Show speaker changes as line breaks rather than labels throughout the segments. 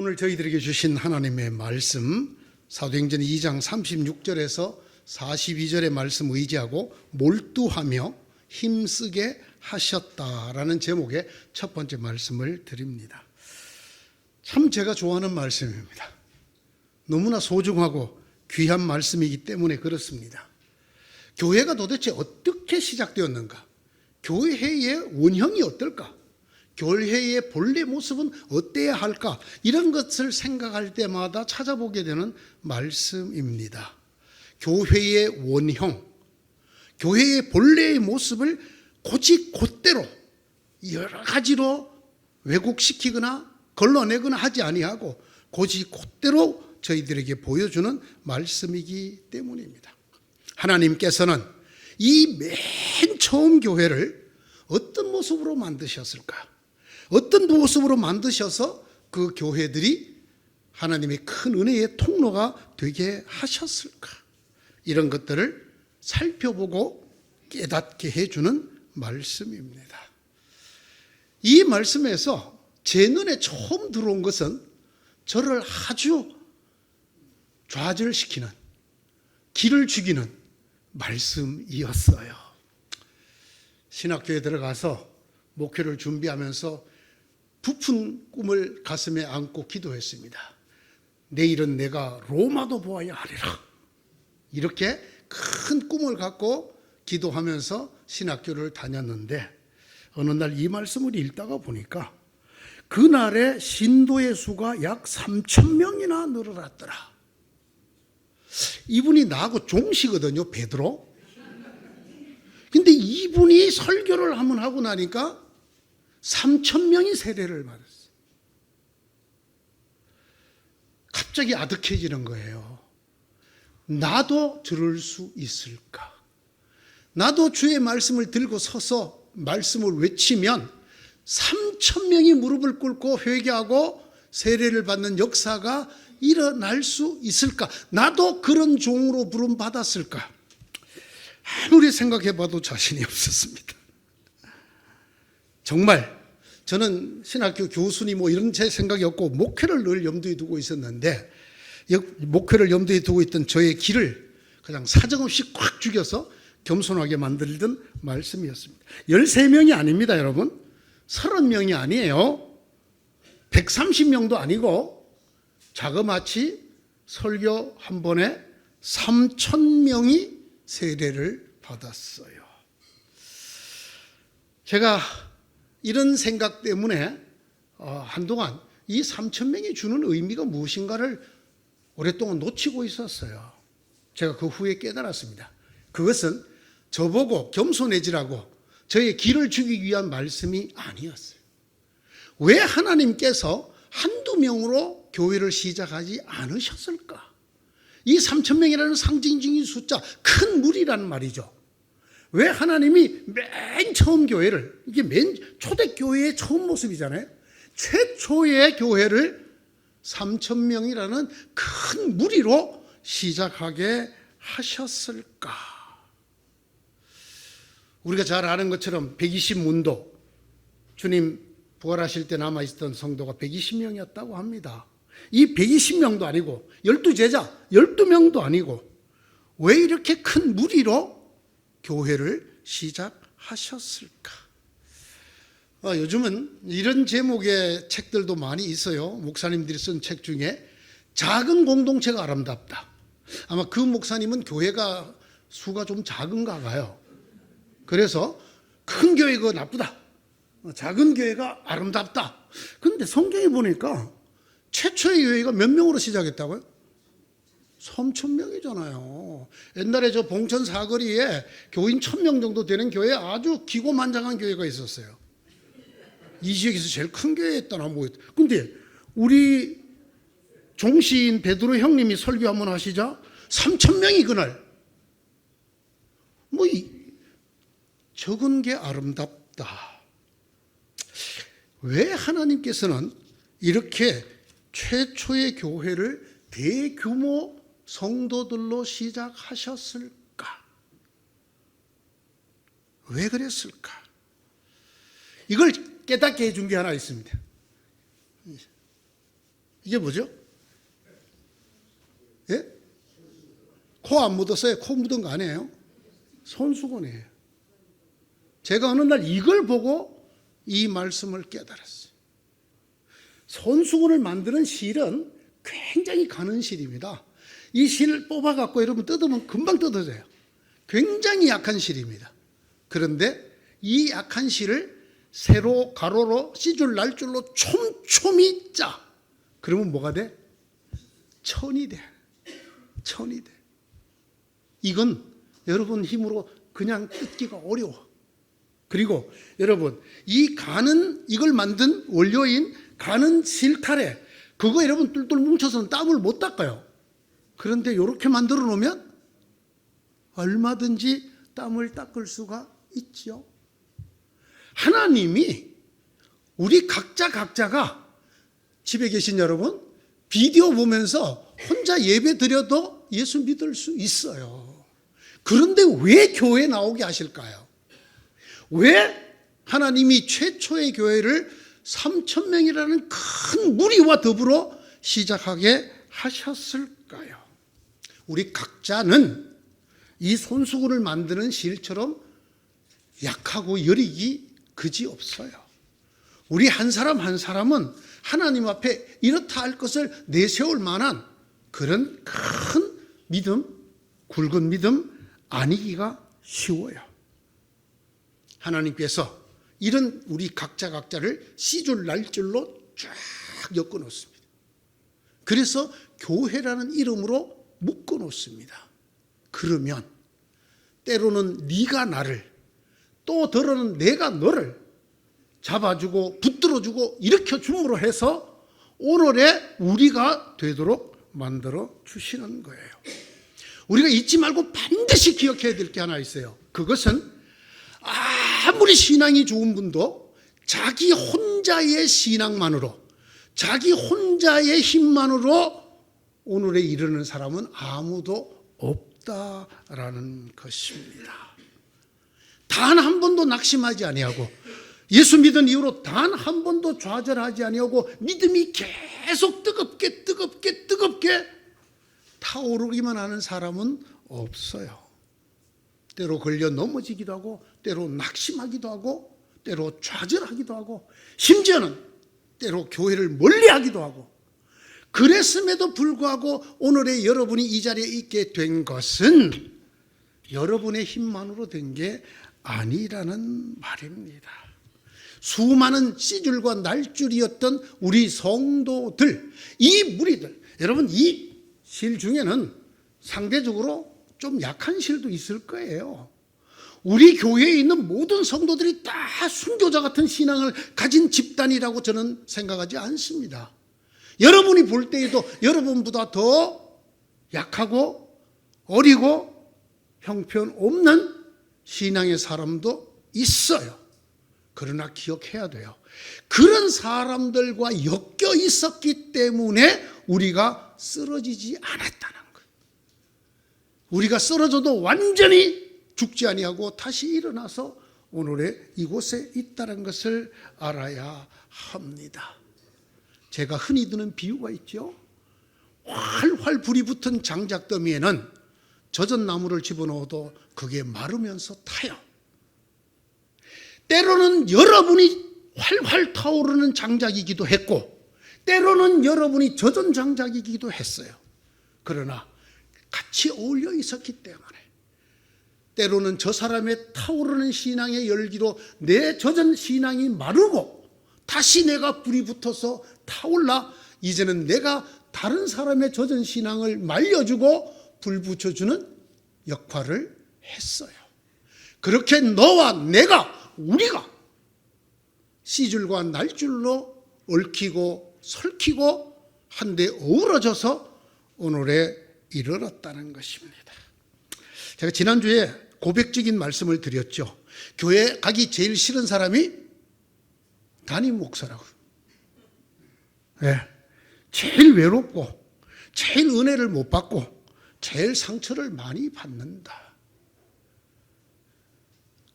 오늘 저희들에게 주신 하나님의 말씀 사도행전 2장 36절에서 42절의 말씀 의지하고 몰두하며 힘쓰게 하셨다라는 제목의 첫 번째 말씀을 드립니다. 참 제가 좋아하는 말씀입니다. 너무나 소중하고 귀한 말씀이기 때문에 그렇습니다. 교회가 도대체 어떻게 시작되었는가? 교회의 원형이 어떨까? 교회의 본래 모습은 어때야 할까? 이런 것을 생각할 때마다 찾아보게 되는 말씀입니다. 교회의 원형, 교회의 본래의 모습을 고지 곧대로 여러 가지로 왜곡시키거나 걸러내거나 하지 아니하고 고지 곧대로 저희들에게 보여주는 말씀이기 때문입니다. 하나님께서는 이 맨 처음 교회를 어떤 모습으로 만드셨을까? 어떤 모습으로 만드셔서 그 교회들이 하나님의 큰 은혜의 통로가 되게 하셨을까? 이런 것들을 살펴보고 깨닫게 해주는 말씀입니다. 이 말씀에서 제 눈에 처음 들어온 것은 저를 아주 좌절시키는, 기를 죽이는 말씀이었어요. 신학교에 들어가서 목회를 준비하면서 부푼 꿈을 가슴에 안고 기도했습니다. 내일은 내가 로마도 보아야 하리라. 이렇게 큰 꿈을 갖고 기도하면서 신학교를 다녔는데 어느 날 이 말씀을 읽다가 보니까 그날의 신도의 수가 약 3,000명이나 늘어났더라. 이분이 나하고 종시거든요, 베드로. 근데 이분이 설교를 한번 하고 나니까 3,000명이 세례를 받았어요. 갑자기 아득해지는 거예요. 나도 들을 수 있을까? 나도 주의 말씀을 들고 서서 말씀을 외치면 3,000명이 무릎을 꿇고 회개하고 세례를 받는 역사가 일어날 수 있을까? 나도 그런 종으로 부름받았을까? 아무리 생각해봐도 자신이 없었습니다. 정말 저는 신학교 교수니 이런 제 생각이 없고 목회를 늘 염두에 두고 있었는데 목회를 염두에 두고 있던 저의 길을 그냥 사정없이 꽉 죽여서 겸손하게 만들던 말씀이었습니다. 13명이 아닙니다, 여러분. 30명이 아니에요. 130명도 아니고 자그마치 설교 한 번에 3,000명이 세례를 받았어요. 제가 이런 생각 때문에 한동안 이 3,000명이 주는 의미가 무엇인가를 오랫동안 놓치고 있었어요. 제가 그 후에 깨달았습니다. 그것은 저보고 겸손해지라고 저의 기를 주기 위한 말씀이 아니었어요. 왜 하나님께서 한두 명으로 교회를 시작하지 않으셨을까? 이 3,000명이라는 상징적인 숫자, 큰 무리라는 말이죠. 왜 하나님이 맨 처음 교회를, 이게 맨 초대교회의 처음 모습이잖아요. 최초의 교회를 3,000명이라는 큰 무리로 시작하게 하셨을까? 우리가 잘 아는 것처럼 120문도, 주님 부활하실 때 남아있던 성도가 120명이었다고 합니다. 이 120명도 아니고 12제자 12명도 아니고 왜 이렇게 큰 무리로 교회를 시작하셨을까? 요즘은 이런 제목의 책들도 많이 있어요. 목사님들이 쓴 책 중에 작은 공동체가 아름답다. 아마 그 목사님은 교회가 수가 좀 작은가 봐요. 그래서 큰 교회가 나쁘다, 작은 교회가 아름답다. 그런데 성경에 보니까 최초의 교회가 몇 명으로 시작했다고요? 3,000명이잖아요. 옛날에 저 봉천 사거리에 교인 1,000명 정도 되는 교회에 아주 기고만장한 교회가 있었어요. 이 지역에서 제일 큰 교회였다나 근데 우리 종시인 베드로 형님이 설교 한번 하시자 3,000명이 그날 적은 게 아름답다. 왜 하나님께서는 이렇게 최초의 교회를 대규모 성도들로 시작하셨을까? 왜 그랬을까? 이걸 깨닫게 해준 게 하나 있습니다. 이게 뭐죠? 예? 코 안 묻었어요? 코 묻은 거 아니에요? 손수건이에요. 제가 어느 날 이걸 보고 이 말씀을 깨달았어요. 손수건을 만드는 실은 굉장히 가는 실입니다. 이 실 뽑아갖고 여러분 뜯으면 금방 뜯어져요. 굉장히 약한 실입니다. 그런데 이 약한 실을 세로 가로로 C줄 날줄로 촘촘히 짜. 그러면 뭐가 돼? 천이 돼. 천이 돼. 이건 여러분 힘으로 그냥 뜯기가 어려워. 그리고 여러분 이 가는 이걸 만든 원료인 가는 실칼에 그거 여러분 뚫뚫 뭉쳐서는 땀을 못 닦아요. 그런데 이렇게 만들어 놓으면 얼마든지 땀을 닦을 수가 있죠. 하나님이 우리 각자가 집에 계신 여러분 비디오 보면서 혼자 예배 드려도 예수 믿을 수 있어요. 그런데 왜 교회 나오게 하실까요? 왜 하나님이 최초의 교회를 3,000명이라는 큰 무리와 더불어 시작하게 하셨을까요? 우리 각자는 이 손수건을 만드는 실처럼 약하고 여리기 그지없어요. 우리 한 사람 한 사람은 하나님 앞에 이렇다 할 것을 내세울 만한 그런 큰 믿음, 굵은 믿음 아니기가 쉬워요. 하나님께서 이런 우리 각자를 C줄 날줄로 쫙 엮어 놓습니다. 그래서 교회라는 이름으로 묶어 놓습니다. 그러면 때로는 네가 나를 또 더러는 내가 너를 잡아주고 붙들어주고 일으켜줌으로 해서 오늘의 우리가 되도록 만들어 주시는 거예요. 우리가 잊지 말고 반드시 기억해야 될 게 하나 있어요. 그것은 아무리 신앙이 좋은 분도 자기 혼자의 신앙만으로 자기 혼자의 힘만으로 오늘에 이르는 사람은 아무도 없다라는 것입니다. 단 한 번도 낙심하지 아니하고 예수 믿은 이후로 단 한 번도 좌절하지 아니하고 믿음이 계속 뜨겁게 타오르기만 하는 사람은 없어요. 때로 걸려 넘어지기도 하고 때로 낙심하기도 하고 때로 좌절하기도 하고 심지어는 때로 교회를 멀리하기도 하고 그랬음에도 불구하고 오늘의 여러분이 이 자리에 있게 된 것은 여러분의 힘만으로 된 게 아니라는 말입니다. 수많은 C줄과 날줄이었던 우리 성도들, 이 무리들, 여러분 이 실 중에는 상대적으로 좀 약한 실도 있을 거예요. 우리 교회에 있는 모든 성도들이 다 순교자 같은 신앙을 가진 집단이라고 저는 생각하지 않습니다. 여러분이 볼 때에도 여러분보다 더 약하고 어리고 형편없는 신앙의 사람도 있어요. 그러나 기억해야 돼요. 그런 사람들과 엮여 있었기 때문에 우리가 쓰러지지 않았다는 거예요. 우리가 쓰러져도 완전히 죽지 아니하고 다시 일어나서 오늘의 이곳에 있다는 것을 알아야 합니다. 제가 흔히 드는 비유가 있죠. 활활 불이 붙은 장작더미에는 젖은 나무를 집어넣어도 그게 마르면서 타요. 때로는 여러분이 활활 타오르는 장작이기도 했고 때로는 여러분이 젖은 장작이기도 했어요. 그러나 같이 어울려 있었기 때문에 때로는 저 사람의 타오르는 신앙의 열기로 내 젖은 신앙이 마르고 다시 내가 불이 붙어서 타올라 이제는 내가 다른 사람의 젖은 신앙을 말려주고 불 붙여주는 역할을 했어요. 그렇게 너와 내가 우리가 C줄과 날줄로 얽히고 설키고 한데 어우러져서 오늘에 이르렀다는 것입니다. 제가 지난주에 고백적인 말씀을 드렸죠. 교회 가기 제일 싫은 사람이 담임 목사라고. 네. 제일 외롭고 제일 은혜를 못 받고 제일 상처를 많이 받는다.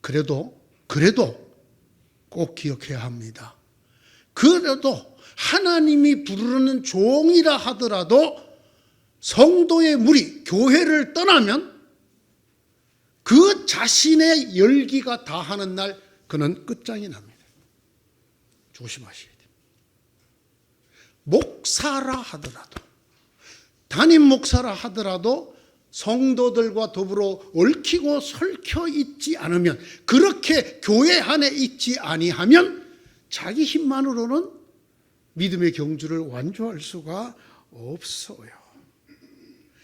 그래도 꼭 기억해야 합니다. 그래도 하나님이 부르는 종이라 하더라도 성도의 무리, 교회를 떠나면 그 자신의 열기가 다하는 날 그는 끝장이 납니다. 조심하셔야 돼요. 목사라 하더라도, 담임 목사라 하더라도 성도들과 더불어 얽히고 설켜 있지 않으면, 그렇게 교회 안에 있지 아니하면 자기 힘만으로는 믿음의 경주를 완주할 수가 없어요.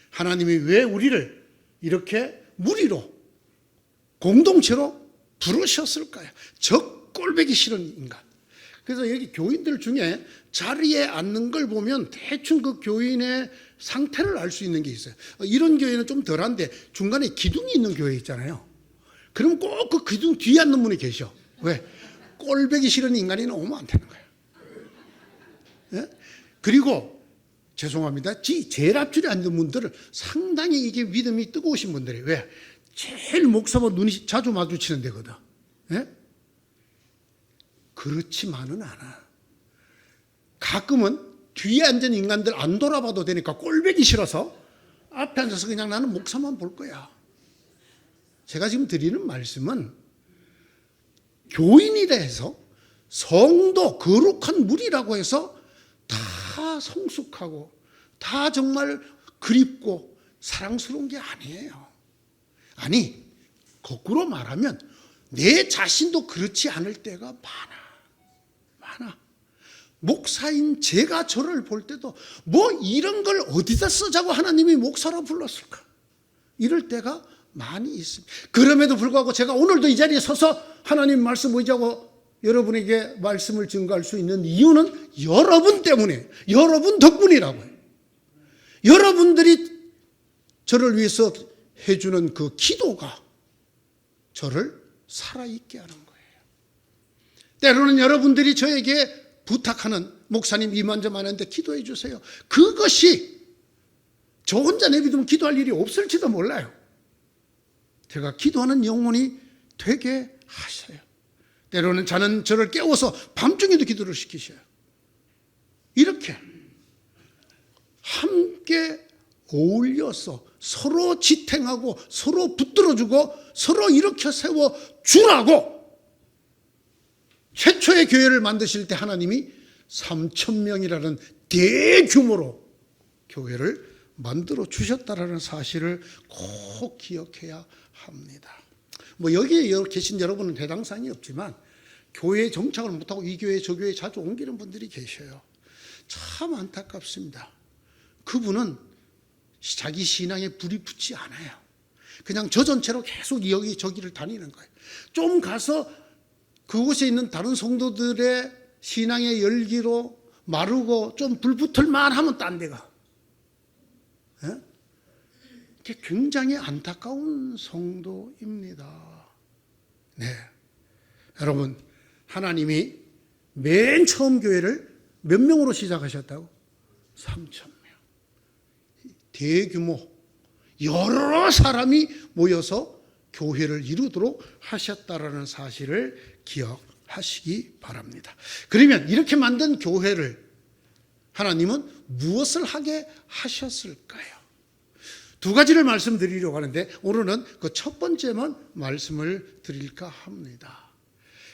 하나님이 왜 우리를 이렇게 무리로, 공동체로 부르셨을까요? 저 꼴보기 싫은 인간. 그래서 여기 교인들 중에 자리에 앉는 걸 보면 대충 그 교인의 상태를 알 수 있는 게 있어요. 이런 교회는 좀 덜한데 중간에 기둥이 있는 교회 있잖아요. 그럼 꼭 그 기둥 뒤에 앉는 분이 계셔. 왜? 꼴보기 싫은 인간이 오면 안 되는 거예요. 예? 그리고 죄송합니다. 제일 앞줄에 앉는 분들은 상당히 이게 믿음이 뜨거우신 분들이에요. 왜? 제일 목사와 눈이 자주 마주치는 데거든. 예? 그렇지만은 않아. 가끔은 뒤에 앉은 인간들 안 돌아봐도 되니까 꼴보기 싫어서 앞에 앉아서 그냥 나는 목사만 볼 거야. 제가 지금 드리는 말씀은 교인이라 해서, 성도, 거룩한 무리라고 해서 다 성숙하고 다 정말 그립고 사랑스러운 게 아니에요. 아니, 거꾸로 말하면 내 자신도 그렇지 않을 때가 많아. 목사인 제가 저를 볼 때도 뭐 이런 걸 어디다 쓰자고 하나님이 목사로 불렀을까? 이럴 때가 많이 있습니다. 그럼에도 불구하고 제가 오늘도 이 자리에 서서 하나님 말씀 의지하고 여러분에게 말씀을 증거할 수 있는 이유는 여러분 때문에, 여러분 덕분이라고요. 여러분들이 저를 위해서 해주는 그 기도가 저를 살아있게 하는 거예요. 때로는 여러분들이 저에게 부탁하는, 목사님 이만저만 하는데 기도해 주세요. 그것이 저 혼자 내비두면 기도할 일이 없을지도 몰라요. 제가 기도하는 영혼이 되게 하셔요. 때로는 저를 깨워서 밤중에도 기도를 시키셔요. 이렇게 함께 어울려서 서로 지탱하고 서로 붙들어주고 서로 일으켜 세워주라고 최초의 교회를 만드실 때 하나님이 3,000명이라는 대규모로 교회를 만들어 주셨다라는 사실을 꼭 기억해야 합니다. 뭐 여기에 계신 여러분은 해당 사항이 없지만 교회에 정착을 못하고 이 교회 저 교회에 자주 옮기는 분들이 계셔요. 참 안타깝습니다. 그분은 자기 신앙에 불이 붙지 않아요. 그냥 저 전체로 계속 여기 저기를 다니는 거예요. 좀 가서 그곳에 있는 다른 성도들의 신앙의 열기로 마르고 좀 불붙을만 하면 딴 데 가. 예? 이게 굉장히 안타까운 성도입니다. 네, 여러분, 하나님이 맨 처음 교회를 몇 명으로 시작하셨다고? 3,000명. 대규모 여러 사람이 모여서 교회를 이루도록 하셨다라는 사실을 기억하시기 바랍니다. 그러면 이렇게 만든 교회를 하나님은 무엇을 하게 하셨을까요? 두 가지를 말씀드리려고 하는데 오늘은 그 첫 번째만 말씀을 드릴까 합니다.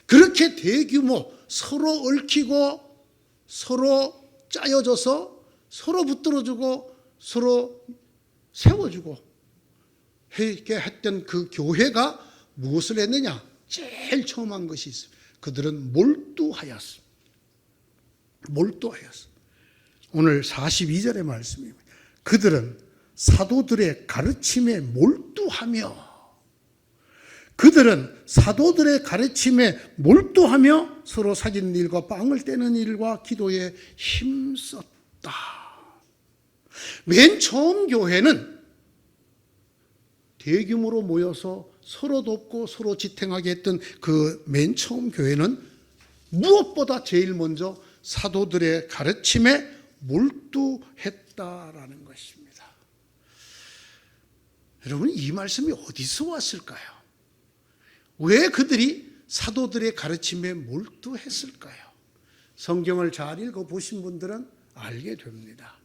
그렇게 대규모 서로 얽히고 서로 짜여져서 서로 붙들어주고 서로 세워주고 이렇게 했던 그 교회가 무엇을 했느냐? 제일 처음 한 것이 있습니다. 그들은 몰두하였습니다. 오늘 42절의 말씀입니다. 그들은 사도들의 가르침에 몰두하며, 그들은 사도들의 가르침에 몰두하며 서로 사귀는 일과 빵을 떼는 일과 기도에 힘썼다. 맨 처음 교회는 대규모로 모여서 서로 돕고 서로 지탱하게 했던 그 맨 처음 교회는 무엇보다 제일 먼저 사도들의 가르침에 몰두했다라는 것입니다. 여러분, 이 말씀이 어디서 왔을까요? 왜 그들이 사도들의 가르침에 몰두했을까요? 성경을 잘 읽어보신 분들은 알게 됩니다.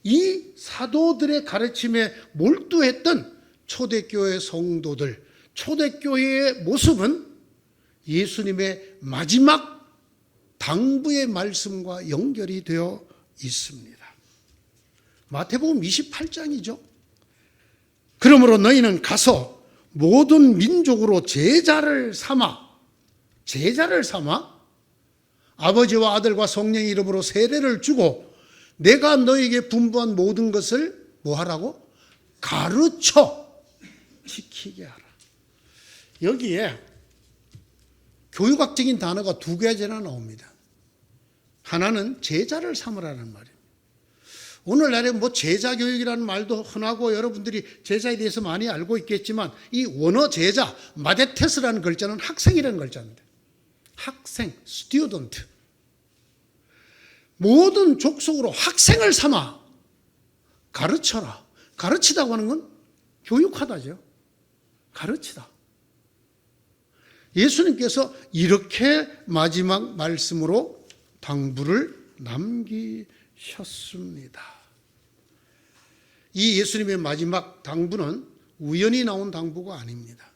이 사도들의 가르침에 몰두했던 초대교회 성도들, 초대교회의 모습은 예수님의 마지막 당부의 말씀과 연결이 되어 있습니다. 마태복음 28장이죠. 그러므로 너희는 가서 모든 민족으로 제자를 삼아 아버지와 아들과 성령의 이름으로 세례를 주고 내가 너에게 분부한 모든 것을 뭐하라고? 가르쳐 지키게 하라. 여기에 교육학적인 단어가 두 가지나 나옵니다. 하나는 제자를 삼으라는 말이에요. 오늘날에 제자 교육이라는 말도 흔하고 여러분들이 제자에 대해서 많이 알고 있겠지만 이 원어 제자, 마데테스라는 글자는 학생이라는 글자입니다. 학생, 스튜던트. 모든 족속으로 학생을 삼아 가르쳐라. 가르치다고 하는 건 교육하다죠. 가르치다. 예수님께서 이렇게 마지막 말씀으로 당부를 남기셨습니다. 이 예수님의 마지막 당부는 우연히 나온 당부가 아닙니다.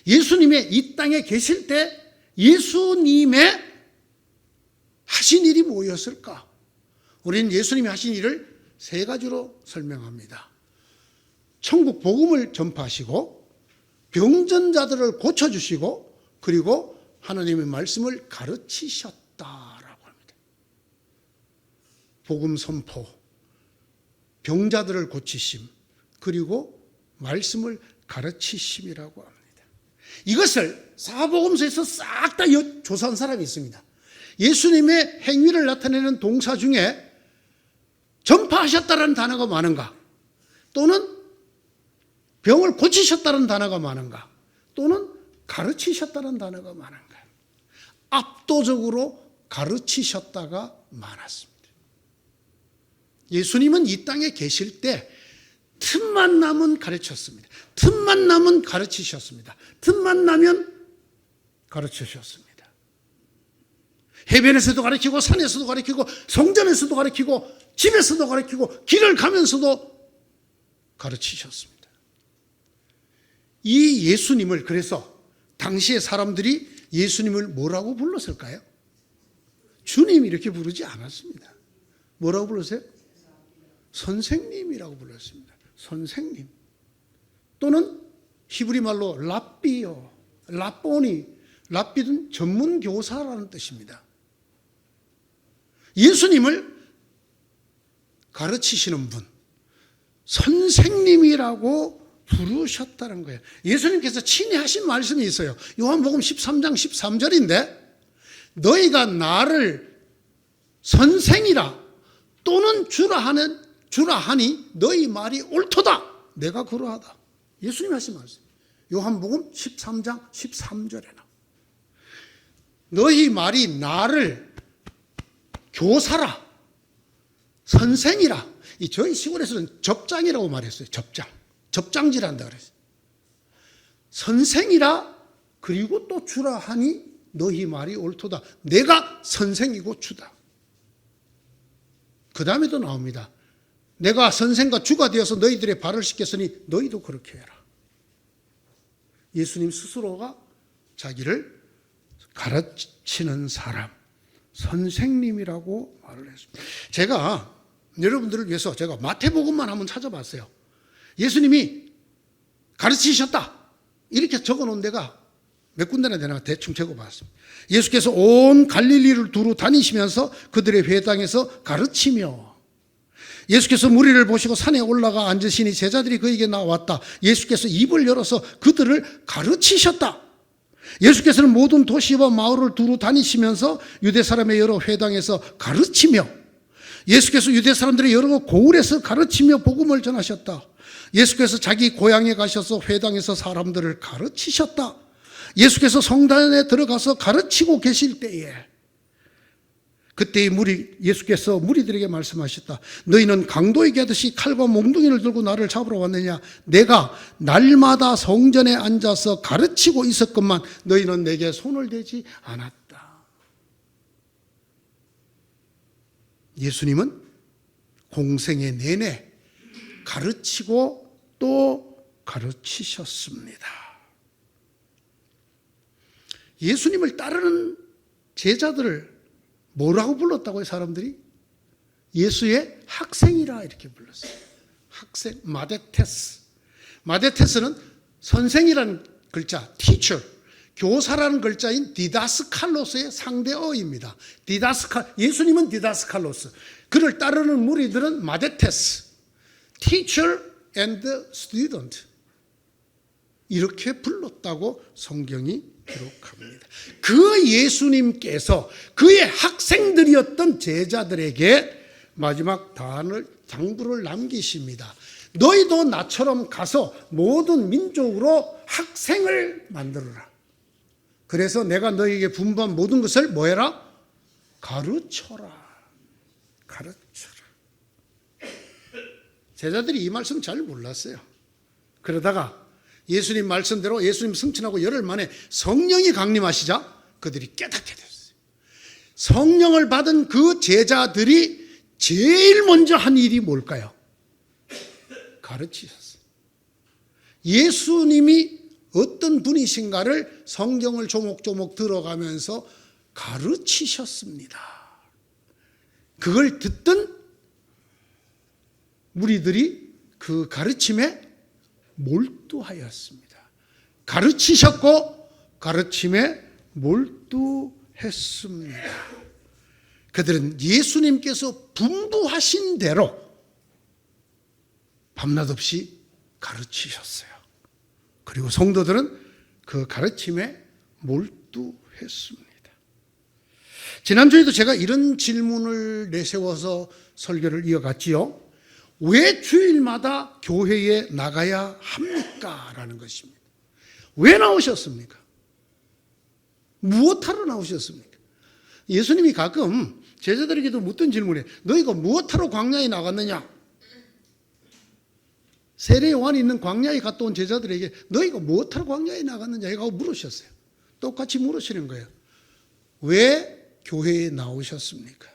예수님의 이 땅에 계실 때 예수님의 하신 일이 뭐였을까? 우리는 예수님이 하신 일을 세 가지로 설명합니다. 천국 복음을 전파하시고 병전자들을 고쳐주시고 그리고 하나님의 말씀을 가르치셨다라고 합니다. 복음 선포, 병자들을 고치심, 그리고 말씀을 가르치심이라고 합니다. 이것을 사복음서에서 싹 다 조사한 사람이 있습니다. 예수님의 행위를 나타내는 동사 중에 전파하셨다는 단어가 많은가? 또는 병을 고치셨다는 단어가 많은가? 또는 가르치셨다는 단어가 많은가? 압도적으로 가르치셨다가 많았습니다. 예수님은 이 땅에 계실 때 틈만 나면 가르쳤습니다. 틈만 나면 가르치셨습니다. 틈만 나면 가르치셨습니다. 해변에서도 가르치고 산에서도 가르치고 성전에서도 가르치고 집에서도 가르치고 길을 가면서도 가르치셨습니다. 이 예수님을 그래서 당시의 사람들이 예수님을 뭐라고 불렀을까요? 주님 이렇게 부르지 않았습니다. 뭐라고 불렀어요? 선생님이라고 불렀습니다. 선생님. 또는 히브리 말로 랍비요, 랍보니, 랍비는 전문 교사라는 뜻입니다. 예수님을 가르치시는 분, 선생님이라고 부르셨다는 거예요. 예수님께서 친히 하신 말씀이 있어요. 요한복음 13장 13절인데 너희가 나를 선생이라 또는 주라 하니 너희 말이 옳도다. 내가 그러하다. 예수님이 하신 말씀. 요한복음 13장 13절에 나와. 너희 말이 나를 교사라, 선생이라. 저희 시골에서는 접장이라고 말했어요. 접장질한다 그랬어요. 선생이라 그리고 또 주라 하니 너희 말이 옳도다. 내가 선생이고 주다. 그 다음에도 나옵니다. 내가 선생과 주가 되어서 너희들의 발을 씻겼으니 너희도 그렇게 해라. 예수님 스스로가 자기를 가르치는 사람, 선생님이라고 말을 했습니다. 제가 여러분들을 위해서 제가 마태복음만 한번 찾아봤어요. 예수님이 가르치셨다 이렇게 적어놓은 데가 몇 군데나 되나 대충 적어봤습니다. 예수께서 온 갈릴리를 두루 다니시면서 그들의 회당에서 가르치며, 예수께서 무리를 보시고 산에 올라가 앉으시니 제자들이 그에게 나왔다. 예수께서 입을 열어서 그들을 가르치셨다. 예수께서는 모든 도시와 마을을 두루 다니시면서 유대 사람의 여러 회당에서 가르치며, 예수께서 유대 사람들의 여러 고을에서 가르치며 복음을 전하셨다. 예수께서 자기 고향에 가셔서 회당에서 사람들을 가르치셨다. 예수께서 성당에 들어가서 가르치고 계실 때에 그때 예수께서 무리들에게 말씀하셨다. 너희는 강도에게 하듯이 칼과 몽둥이를 들고 나를 잡으러 왔느냐? 내가 날마다 성전에 앉아서 가르치고 있었건만 너희는 내게 손을 대지 않았다. 예수님은 공생의 내내 가르치고 또 가르치셨습니다. 예수님을 따르는 제자들을 뭐라고 불렀다고요, 사람들이? 예수의 학생이라 이렇게 불렀어요. 학생, 마데테스. 마데테스는 선생이라는 글자, teacher, 교사라는 글자인 디다스칼로스의 상대어입니다. 예수님은 디다스칼로스. 그를 따르는 무리들은 마데테스, teacher and student. 이렇게 불렀다고 성경이 기록합니다. 그 예수님께서 그의 학생들이었던 제자들에게 마지막 당부를 남기십니다. 너희도 나처럼 가서 모든 민족으로 학생을 만들어라. 그래서 내가 너희에게 분부한 모든 것을 뭐해라? 가르쳐라. 가르쳐라. 제자들이 이 말씀 잘 몰랐어요. 그러다가 예수님 말씀대로 예수님 승천하고 열흘 만에 성령이 강림하시자 그들이 깨닫게 됐어요. 성령을 받은 그 제자들이 제일 먼저 한 일이 뭘까요? 가르치셨어요. 예수님이 어떤 분이신가를 성경을 조목조목 들어가면서 가르치셨습니다. 그걸 듣던 무리들이 그 가르침에 몰두하였습니다. 가르치셨고 가르침에 몰두했습니다. 그들은 예수님께서 분부하신 대로 밤낮 없이 가르치셨어요. 그리고 성도들은 그 가르침에 몰두했습니다. 지난주에도 제가 이런 질문을 내세워서 설교를 이어갔지요. 왜 주일마다 교회에 나가야 합니까? 라는 것입니다. 왜 나오셨습니까? 무엇하러 나오셨습니까? 예수님이 가끔 제자들에게도 묻던 질문에 너희가 무엇하러 광야에 나갔느냐? 세례 요한이 있는 광야에 갔다 온 제자들에게 너희가 무엇하러 광야에 나갔느냐? 이거 물으셨어요. 똑같이 물으시는 거예요. 왜 교회에 나오셨습니까?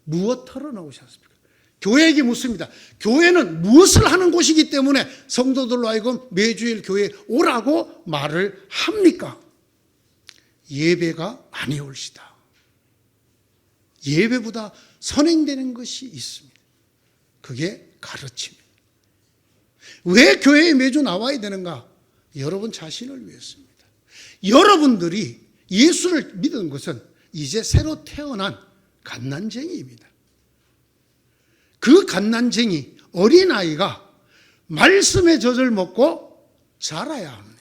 무엇하러 나오셨습니까? 교회에게 묻습니다. 교회는 무엇을 하는 곳이기 때문에 성도들로 하여금 매주일 교회에 오라고 말을 합니까? 예배가 많이 올시다. 예배보다 선행되는 것이 있습니다. 그게 가르침입니다. 왜 교회에 매주 나와야 되는가? 여러분 자신을 위해서입니다. 여러분들이 예수를 믿은 것은 이제 새로 태어난 갓난쟁이입니다. 그 갓난쟁이 어린아이가 말씀의 젖을 먹고 자라야 합니다.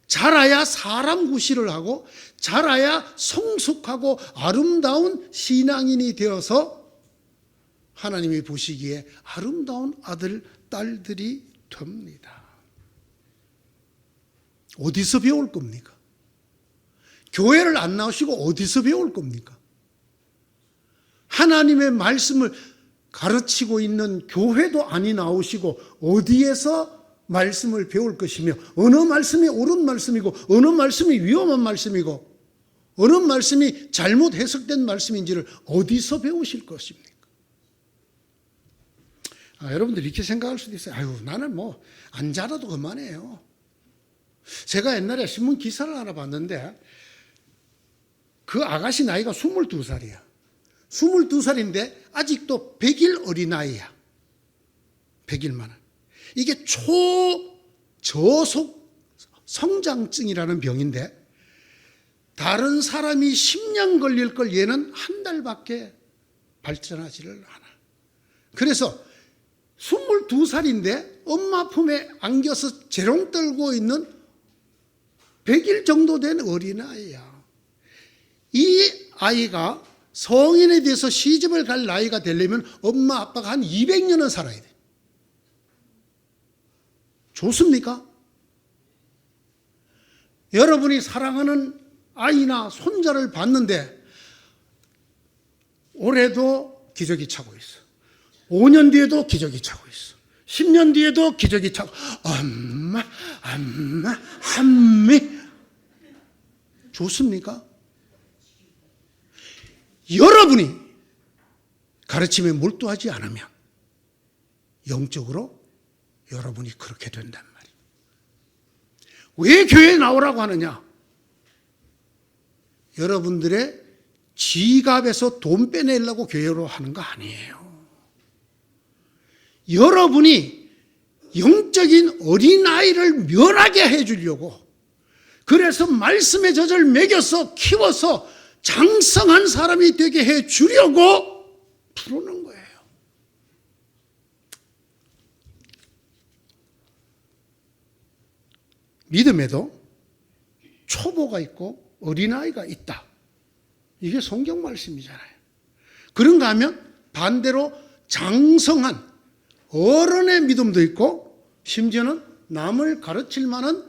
자라야 사람 구실을 하고 자라야 성숙하고 아름다운 신앙인이 되어서 하나님이 보시기에 아름다운 아들, 딸들이 됩니다. 어디서 배울 겁니까? 교회를 안 나오시고 어디서 배울 겁니까? 하나님의 말씀을 가르치고 있는 교회도 아니 나오시고 어디에서 말씀을 배울 것이며 어느 말씀이 옳은 말씀이고 어느 말씀이 위험한 말씀이고 어느 말씀이 잘못 해석된 말씀인지를 어디서 배우실 것입니까? 여러분들 이렇게 생각할 수도 있어요. 아유, 나는 뭐 안 자라도 그만해요. 제가 옛날에 신문 기사를 하나 봤는데 그 아가씨 나이가 22살이야. 22살인데 아직도 100일 어린아이야. 100일만은. 이게 초저속 성장증이라는 병인데 다른 사람이 10년 걸릴 걸 얘는 한 달밖에 발전하지를 않아. 그래서 22살인데 엄마 품에 안겨서 재롱 떨고 있는 100일 정도 된 어린아이야. 이 아이가 성인에 대해서 시집을 갈 나이가 되려면 엄마 아빠가 한 200년은 살아야 돼. 좋습니까? 여러분이 사랑하는 아이나 손자를 봤는데 올해도 기저귀 차고 있어. 5년 뒤에도 기저귀 차고 있어. 10년 뒤에도 기저귀 차고. 엄마, 한미. 여러분이 가르침에 몰두하지 않으면 영적으로 여러분이 그렇게 된단 말이에요. 왜 교회에 나오라고 하느냐? 여러분들의 지갑에서 돈 빼내려고 교회로 하는 거 아니에요. 여러분이 영적인 어린아이를 멸하게 해주려고, 그래서 말씀의 젖을 먹여서 키워서 장성한 사람이 되게 해주려고 부르는 거예요. 믿음에도 초보가 있고 어린아이가 있다. 이게 성경 말씀이잖아요. 그런가 하면 반대로 장성한 어른의 믿음도 있고 심지어는 남을 가르칠 만한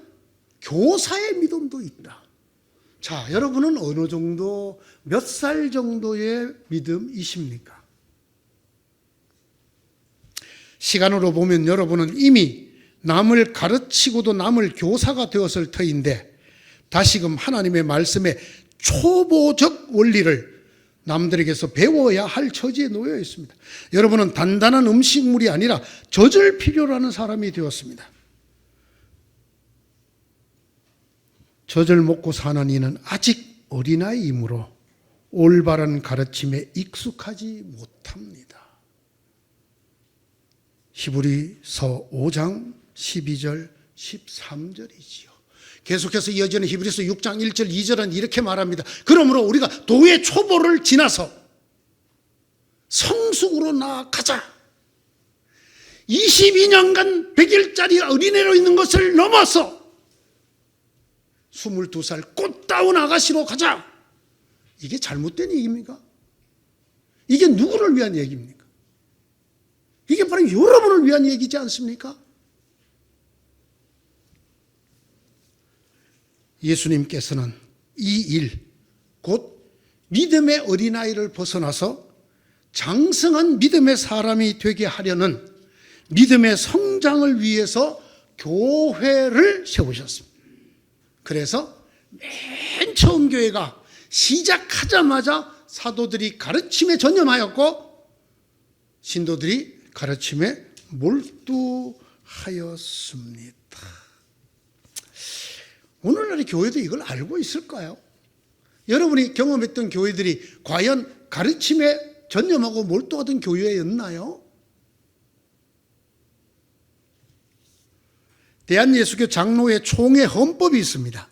교사의 믿음도 있다. 자, 여러분은 어느 정도, 몇 살 정도의 믿음이십니까? 시간으로 보면 여러분은 이미 남을 가르치고도 남을 교사가 되었을 터인데 다시금 하나님의 말씀에 초보적 원리를 남들에게서 배워야 할 처지에 놓여 있습니다. 여러분은 단단한 음식물이 아니라 젖을 필요로 하는 사람이 되었습니다. 젖을 먹고 사는 이는 아직 어린아이이므로 올바른 가르침에 익숙하지 못합니다. 히브리서 5장 12절 13절이지요. 계속해서 이어지는 히브리서 6장 1절 2절은 이렇게 말합니다. 그러므로 우리가 도의 초보를 지나서 성숙으로 나아가자. 22년간 100일짜리 어린애로 있는 것을 넘어서 22살 꽃다운 아가씨로 가자. 이게 잘못된 얘기입니까? 이게 누구를 위한 얘기입니까? 이게 바로 여러분을 위한 얘기지 않습니까? 예수님께서는 이 일, 곧 믿음의 어린아이를 벗어나서 장성한 믿음의 사람이 되게 하려는 믿음의 성장을 위해서 교회를 세우셨습니다. 그래서 맨 처음 교회가 시작하자마자 사도들이 가르침에 전념하였고 신도들이 가르침에 몰두하였습니다. 오늘날의 교회도 이걸 알고 있을까요? 여러분이 경험했던 교회들이 과연 가르침에 전념하고 몰두하던 교회였나요? 대한예수교 장로회 총회 헌법이 있습니다.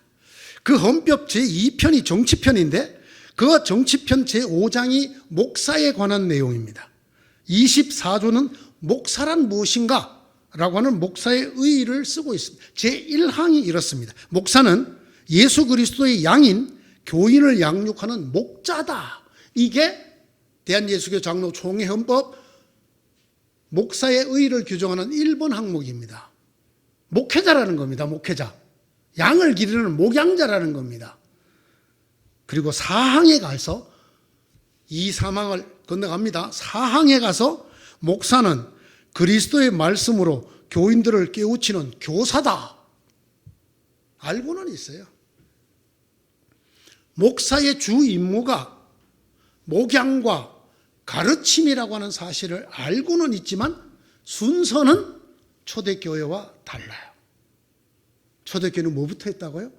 그 헌법 제2편이 정치편인데 그 정치편 제5장이 목사에 관한 내용입니다. 24조는 목사란 무엇인가? 라고 하는 목사의 의의를 쓰고 있습니다. 제1항이 이렇습니다. 목사는 예수 그리스도의 양인 교인을 양육하는 목자다. 이게 대한예수교 장로 총회 헌법 목사의 의의를 규정하는 1번 항목입니다. 목회자라는 겁니다. 목회자. 양을 기르는 목양자라는 겁니다. 그리고 4항에 가서 2, 3항을 건너갑니다. 4항에 가서 목사는 그리스도의 말씀으로 교인들을 깨우치는 교사다. 알고는 있어요. 목사의 주 임무가 목양과 가르침이라고 하는 사실을 알고는 있지만 순서는 초대교회와 달라요. 초대교회는 뭐부터 했다고요?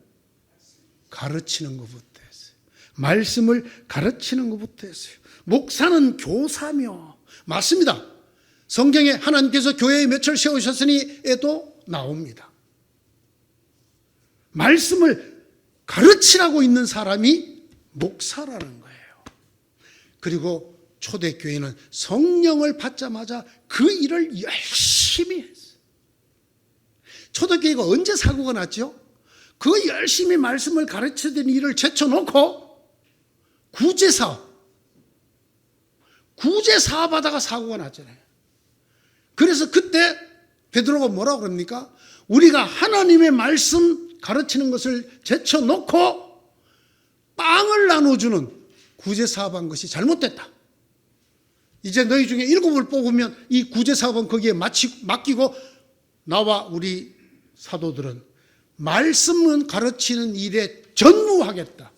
가르치는 것부터 했어요. 말씀을 가르치는 것부터 했어요. 목사는 교사며, 맞습니다. 성경에 하나님께서 교회에 맺혀를 세우셨으니에도 나옵니다. 말씀을 가르치라고 있는 사람이 목사라는 거예요. 그리고 초대교회는 성령을 받자마자 그 일을 열심히 했어요. 초대교회가 언제 사고가 났죠? 그 열심히 말씀을 가르치던 일을 제쳐놓고 구제사업 하다가 사고가 났잖아요. 그래서 그때 베드로가 뭐라고 그럽니까? 우리가 하나님의 말씀 가르치는 것을 제쳐놓고 빵을 나눠주는 구제사업한 것이 잘못됐다. 이제 너희 중에 7을 뽑으면 이 구제사업은 거기에 맡기고 나와 우리 사도들은 말씀은 가르치는 일에 전무하겠다.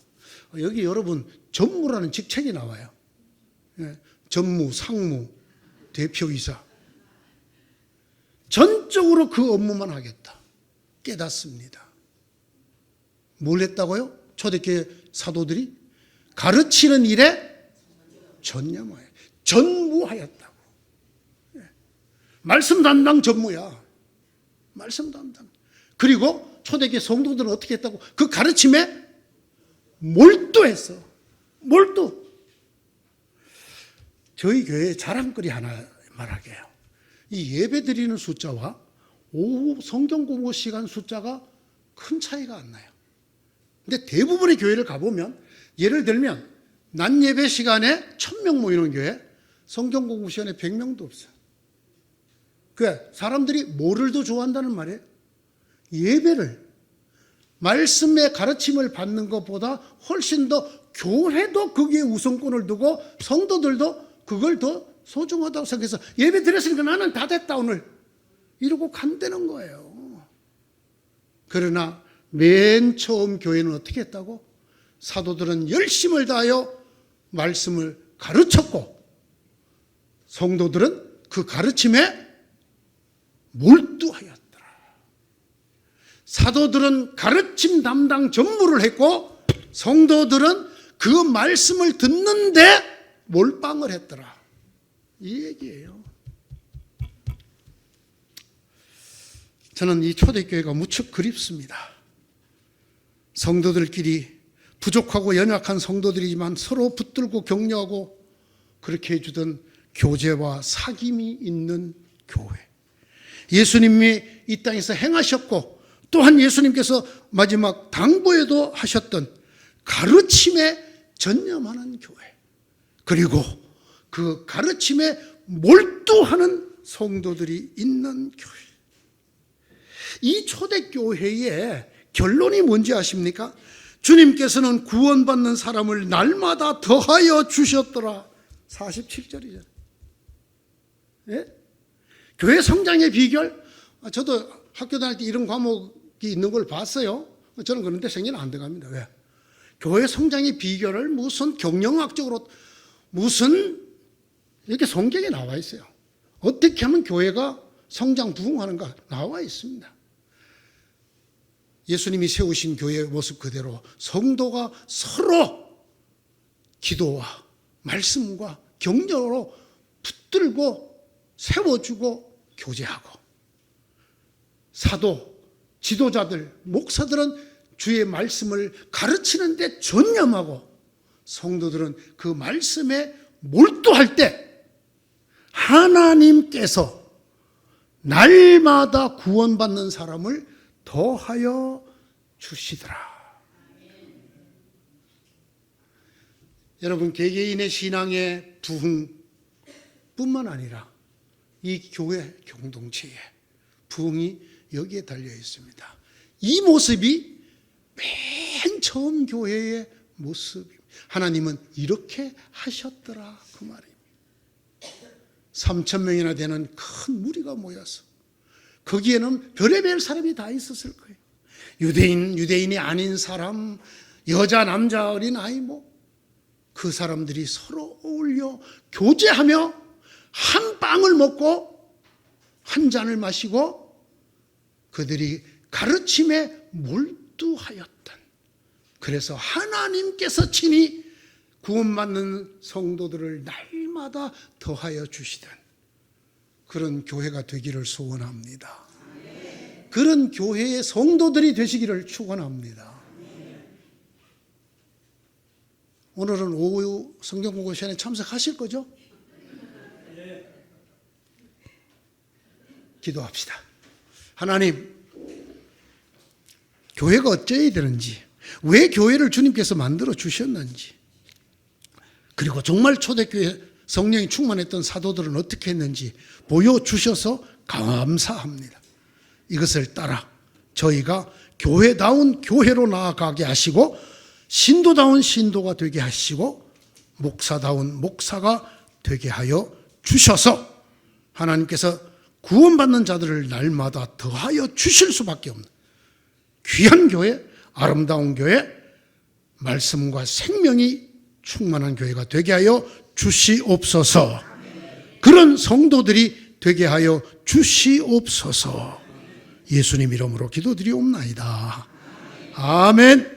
여기 여러분 전무라는 직책이 나와요. 전무, 상무, 대표이사. 전적으로 그 업무만 하겠다. 깨닫습니다. 뭘 했다고요? 초대교회 사도들이 가르치는 일에 전념하여 전무하였다고. 말씀 담당 전무야. 말씀 담당. 그리고 초대교회 성도들은 어떻게 했다고? 그 가르침에 몰두했어. 몰두. 저희 교회에 자랑거리 하나 말할게요. 이 예배 드리는 숫자와 오후 성경 공부 시간 숫자가 큰 차이가 안 나요. 근데 대부분의 교회를 가보면, 예를 들면 낮 예배 시간에 1000명 모이는 교회, 성경 공부 시간에 100명도 없어요. 사람들이 뭐를 더 좋아한다는 말이에요? 예배를, 말씀의 가르침을 받는 것보다 훨씬 더 교회도 거기에 우선권을 두고 성도들도 그걸 더 소중하다고 생각해서 예배 드렸으니까 나는 다 됐다 오늘 이러고 간다는 거예요. 그러나 맨 처음 교회는 어떻게 했다고? 사도들은 열심을 다하여 말씀을 가르쳤고 성도들은 그 가르침에 몰두하였더라. 사도들은 가르침 담당 전무를 했고 성도들은 그 말씀을 듣는데 몰빵을 했더라. 이 얘기예요. 저는 이 초대교회가 무척 그립습니다. 성도들끼리 부족하고 연약한 성도들이지만 서로 붙들고 격려하고 그렇게 해주던 교제와 사귐이 있는 교회. 예수님이 이 땅에서 행하셨고 또한 예수님께서 마지막 당부에도 하셨던 가르침에 전념하는 교회. 그리고 그 가르침에 몰두하는 성도들이 있는 교회. 이 초대교회의 결론이 뭔지 아십니까? 주님께서는 구원받는 사람을 날마다 더하여 주셨더라. 47절이죠. 예? 교회 성장의 비결? 저도 학교 다닐 때 이런 과목이 있는 걸 봤어요. 저는 그런데 생각이 안 들어갑니다. 왜? 교회 성장의 비결을 무슨 경영학적으로 무슨 이렇게 성경에 나와 있어요. 어떻게 하면 교회가 성장 부흥하는가 나와 있습니다. 예수님이 세우신 교회의 모습 그대로 성도가 서로 기도와 말씀과 격려로 붙들고 세워주고 교제하고 사도, 지도자들, 목사들은 주의 말씀을 가르치는 데 전념하고 성도들은 그 말씀에 몰두할 때 하나님께서 날마다 구원받는 사람을 더하여 주시더라. 여러분, 개개인의 신앙의 부흥뿐만 아니라 이 교회 공동체의 부흥이 여기에 달려 있습니다. 이 모습이 맨 처음 교회의 모습입니다. 하나님은 이렇게 하셨더라 그 말입니다. 3,000명이나 되는 큰 무리가 모여서 거기에는 별의별 사람이 다 있었을 거예요. 유대인이 아닌 사람, 여자, 남자, 어린 아이 그 사람들이 서로 어울려 교제하며 한 빵을 먹고 한 잔을 마시고 그들이 가르침에 몰두하였던, 그래서 하나님께서 친히 구원받는 성도들을 날마다 더하여 주시던 그런 교회가 되기를 소원합니다. 그런 교회의 성도들이 되시기를 축원합니다. 오늘은 오후 성경 공부 시간에 참석하실 거죠? 기도합시다. 하나님, 교회가 어째야 되는지, 왜 교회를 주님께서 만들어 주셨는지, 그리고 정말 초대교회 성령이 충만했던 사도들은 어떻게 했는지 보여주셔서 감사합니다. 이것을 따라 저희가 교회다운 교회로 나아가게 하시고 신도다운 신도가 되게 하시고 목사다운 목사가 되게 하여 주셔서 하나님께서 구원받는 자들을 날마다 더하여 주실 수밖에 없는 귀한 교회, 아름다운 교회, 말씀과 생명이 충만한 교회가 되게 하여 주시옵소서. 그런 성도들이 되게 하여 주시옵소서. 예수님 이름으로 기도드리옵나이다. 아멘.